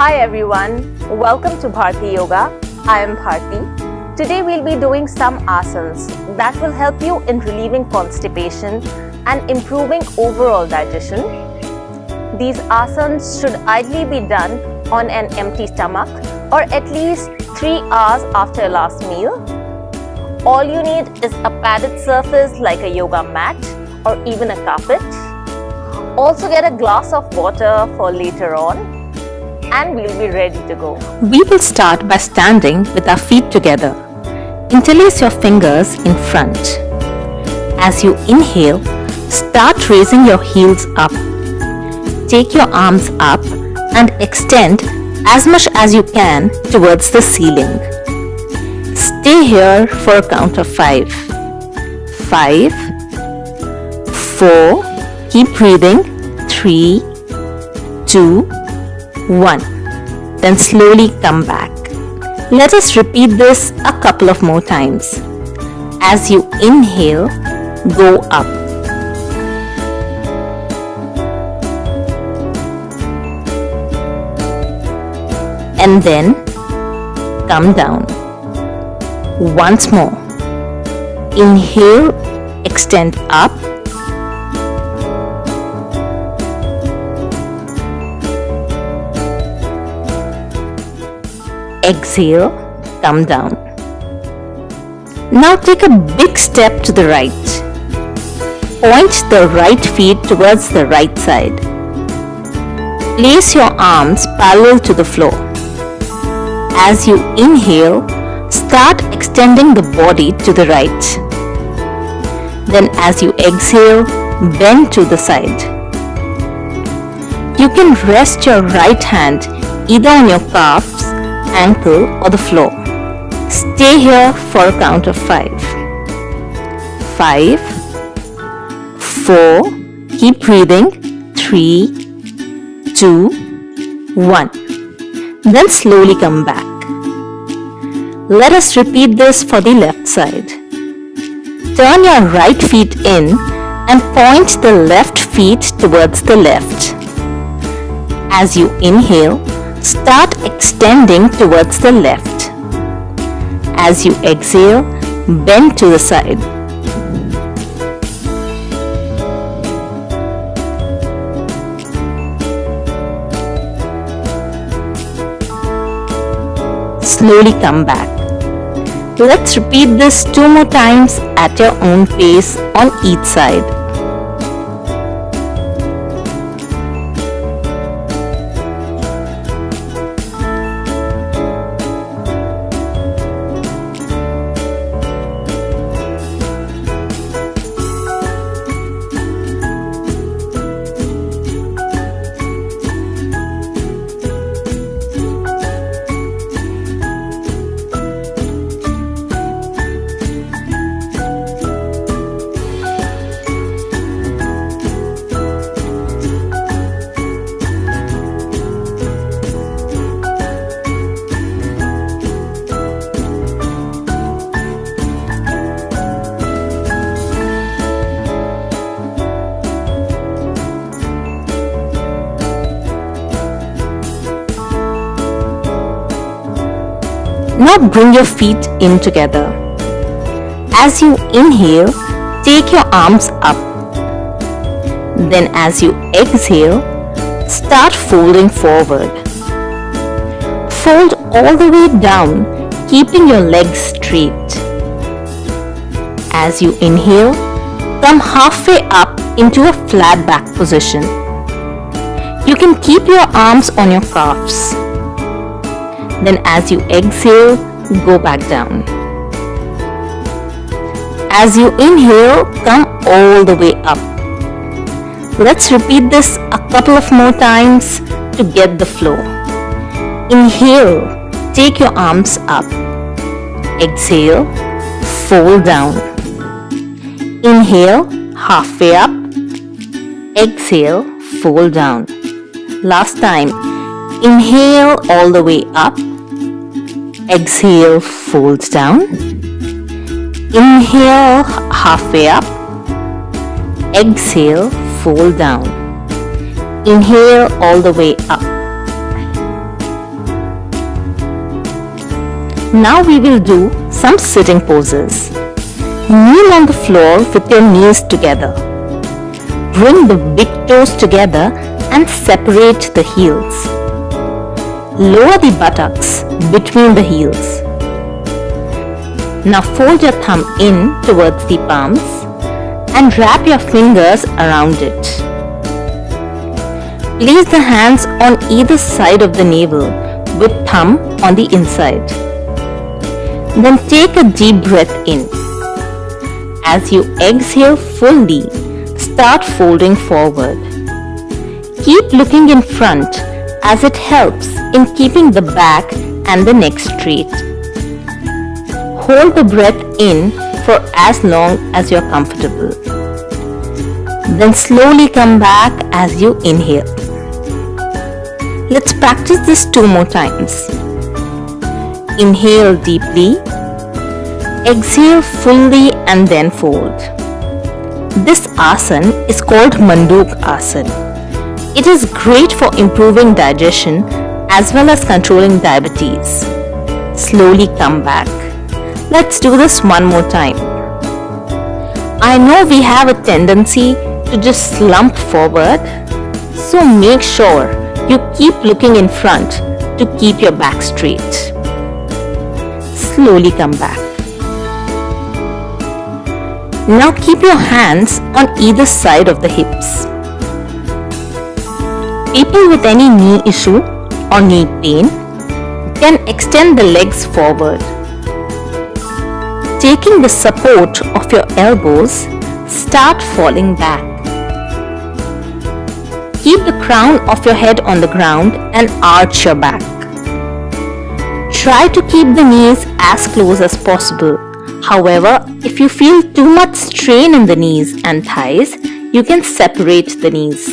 Hi everyone, welcome to Bharti Yoga. I am Bharti. Today we'll be doing some asanas that will help you in relieving constipation and improving overall digestion. These asanas should ideally be done on an empty stomach or at least 3 hours after your last meal. All you need is a padded surface like a yoga mat or even a carpet. Also get a glass of water for later on. And we'll be ready to go. We will start by standing with our feet together. Interlace your fingers in front. As you inhale, start raising your heels up. Take your arms up and extend as much as you can towards the ceiling. Stay here for a count of 5. 5, 4, keep breathing. 3, 2, 1. Then slowly come back. Let us repeat this a couple of more times. As you inhale, go up. And then come down. Once more. Inhale, extend up. Exhale, come down. Now take a big step to the right. Point the right feet towards the right side. Place your arms parallel to the floor. As you inhale, start extending the body to the right. Then as you exhale, bend to the side. You can rest your right hand either on your calves, ankle or the floor. Stay here for a count of 5. 5, 4, keep breathing. 3, 2, 1. Then slowly come back. Let us repeat this for the left side. Turn your right feet in and point the left feet towards the left. As you inhale, start extending towards the left. As you exhale, bend to the side. Slowly come back. Let's repeat this 2 more times at your own pace on each side. Now bring your feet in together. As you inhale, take your arms up. Then as you exhale, start folding forward. Fold all the way down, keeping your legs straight. As you inhale, come halfway up into a flat back position. You can keep your arms on your calves. Then as you exhale, go back down. As you inhale, come all the way up. Let's repeat this a couple of more times to get the flow. Inhale, take your arms up. Exhale, fold down. Inhale, halfway up. Exhale, fold down. Last time. Inhale all the way up. Exhale, fold down. Inhale, halfway up. Exhale, fold down. Inhale all the way up. Now we will do some sitting poses. Kneel on the floor with your knees together. Bring the big toes together and separate the heels. Lower the buttocks between the heels. Now fold your thumb in towards the palms and wrap your fingers around it. Place the hands on either side of the navel with thumb on the inside. Then take a deep breath in. As you exhale fully, start folding forward. Keep looking in front as it helps in keeping the back and the neck straight. Hold the breath in for as long as you're comfortable. Then slowly come back as you inhale. Let's practice this 2 more times. Inhale deeply. Exhale fully and then fold. This asana is called Manduk Asana. It is great for improving digestion as well as controlling diabetes. Slowly come back. Let's do this 1 more time. I know we have a tendency to just slump forward, so make sure you keep looking in front to keep your back straight. Slowly come back. Now keep your hands on either side of the hips. People with any knee issue or knee pain can extend the legs forward. Taking the support of your elbows, start falling back. Keep the crown of your head on the ground and arch your back. Try to keep the knees as close as possible. However, if you feel too much strain in the knees and thighs, you can separate the knees.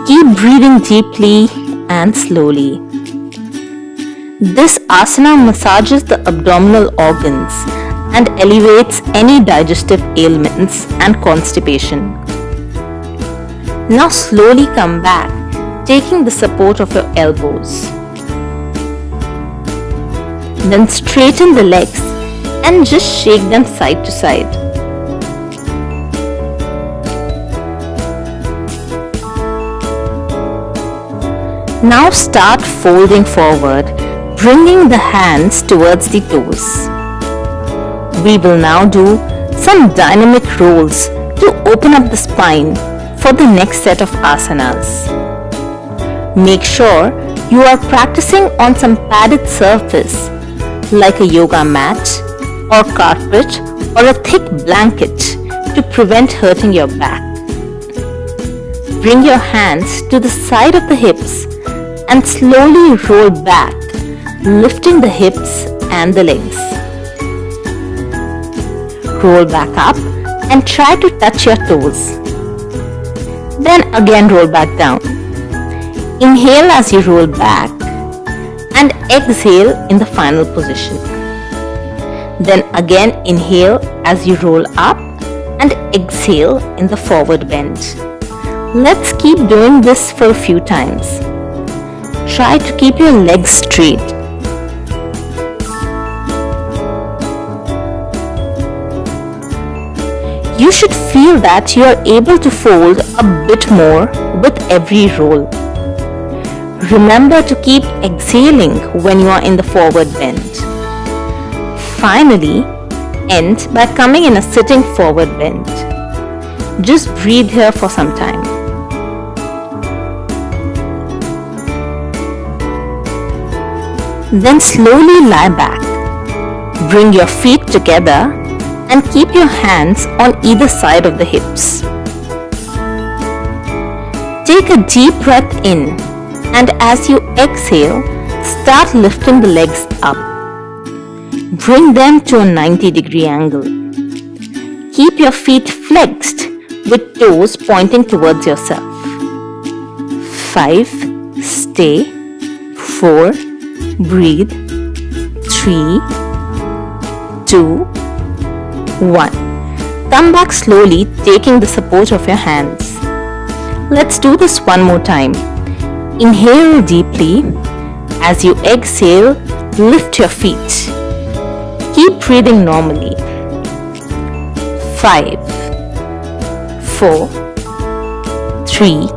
Keep breathing deeply and slowly. This asana massages the abdominal organs and alleviates any digestive ailments and constipation. Now slowly come back, taking the support of your elbows. Then straighten the legs and just shake them side to side. Now start folding forward, bringing the hands towards the toes. We will now do some dynamic rolls to open up the spine for the next set of asanas. Make sure you are practicing on some padded surface like a yoga mat or carpet or a thick blanket to prevent hurting your back. Bring your hands to the side of the hips and slowly roll back, lifting the hips and the legs. Roll back up and try to touch your toes. Then again roll back down. Inhale as you roll back and exhale in the final position. Then again inhale as you roll up and exhale in the forward bend. Let's keep doing this for a few times. Try to keep your legs straight. You should feel that you are able to fold a bit more with every roll. Remember to keep exhaling when you are in the forward bend. Finally, end by coming in a sitting forward bend. Just breathe here for some time. Then slowly lie back. Bring your feet together and keep your hands on either side of the hips. Take a deep breath in, and as you exhale, start lifting the legs up. Bring them to a 90-degree angle. Keep your feet flexed with toes pointing towards yourself. 5, stay, 4, breathe, 3, 2, 1. Come back slowly, taking the support of your hands. Let's do this 1 more time. Inhale deeply. As you exhale, Lift your feet. Keep breathing normally. 5, 4, 3,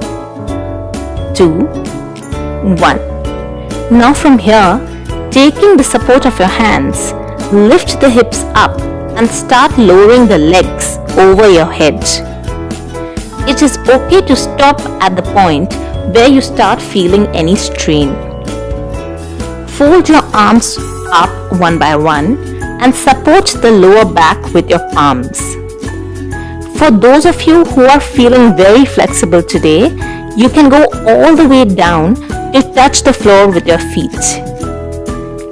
2, 1. Now from here, taking the support of your hands, lift the hips up and start lowering the legs over your head. It is okay to stop at the point where you start feeling any strain. Fold your arms up one by one and support the lower back with your palms. For those of you who are feeling very flexible today, you can go all the way down to touch the floor with your feet.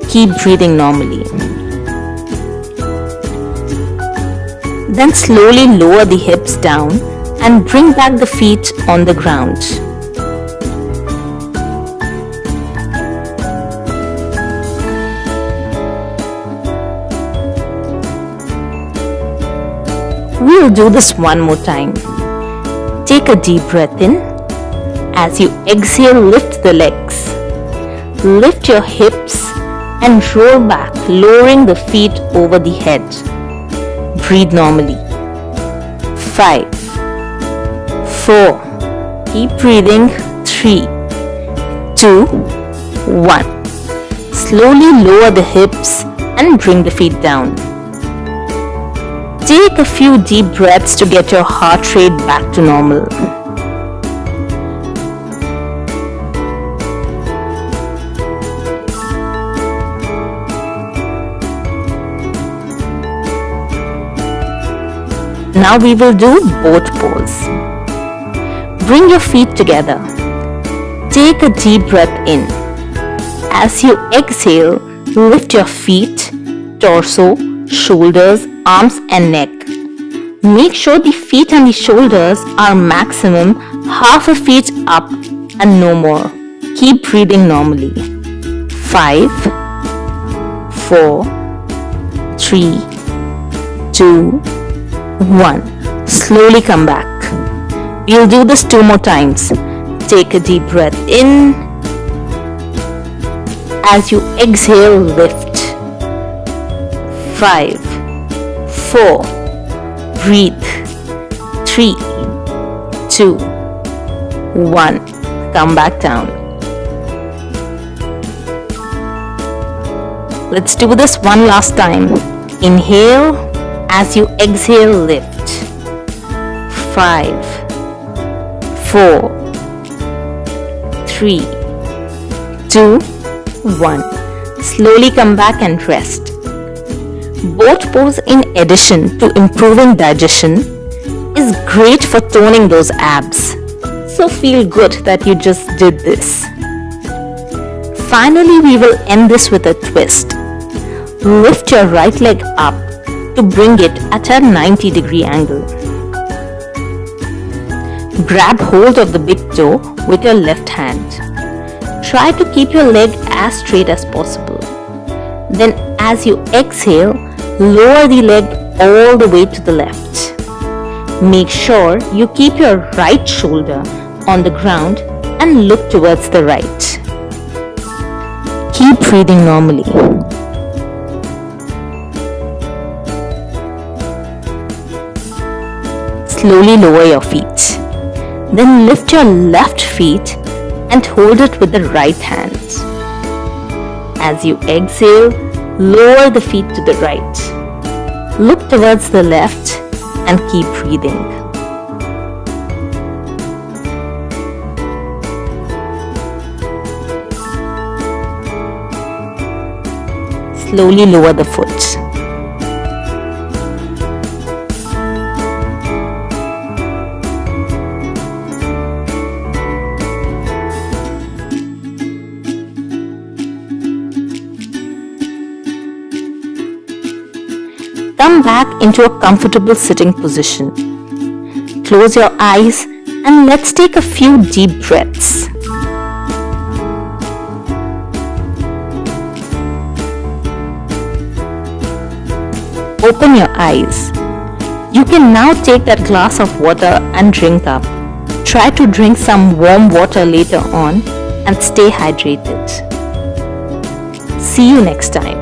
Keep breathing normally. Then slowly lower the hips down and bring back the feet on the ground. We'll do this one more time. Take a deep breath in. As you exhale, lift the legs. Lift your hips and roll back, lowering the feet over the head. Breathe normally. 5, 4. Keep breathing. 3, 2, 1. Slowly lower the hips and bring the feet down. Take a few deep breaths to get your heart rate back to normal. Now we will do boat pose. Bring your feet together. Take a deep breath in. As you exhale, lift your feet, torso, shoulders, arms and neck. Make sure the feet and the shoulders are maximum half a feet up and no more. Keep breathing normally. 5, 4, 3, 2, 1. Slowly come back. We'll do this 2 more times. Take a deep breath in. As you exhale, lift. 5, 4. Breathe. 3, 2, 1. Come back down. Let's do this one last time. Inhale. As you exhale, lift. 5, 4, 3, 2, 1. Slowly come back and rest. Boat pose, in addition to improving digestion, is great for toning those abs. So feel good that you just did this. Finally, we will end this with a twist. Lift your right leg up to bring it at a 90-degree angle. Grab hold of the big toe with your left hand. Try to keep your leg as straight as possible. Then as you exhale, lower the leg all the way to the left. Make sure you keep your right shoulder on the ground and look towards the right. Keep breathing normally. Slowly lower your feet. Then lift your left feet and hold it with the right hand. As you exhale, lower the feet to the right. Look towards the left and keep breathing. Slowly lower the foot. Come back into a comfortable sitting position. Close your eyes and let's take a few deep breaths. Open your eyes. You can now take that glass of water and drink up. Try to drink some warm water later on and stay hydrated. See you next time.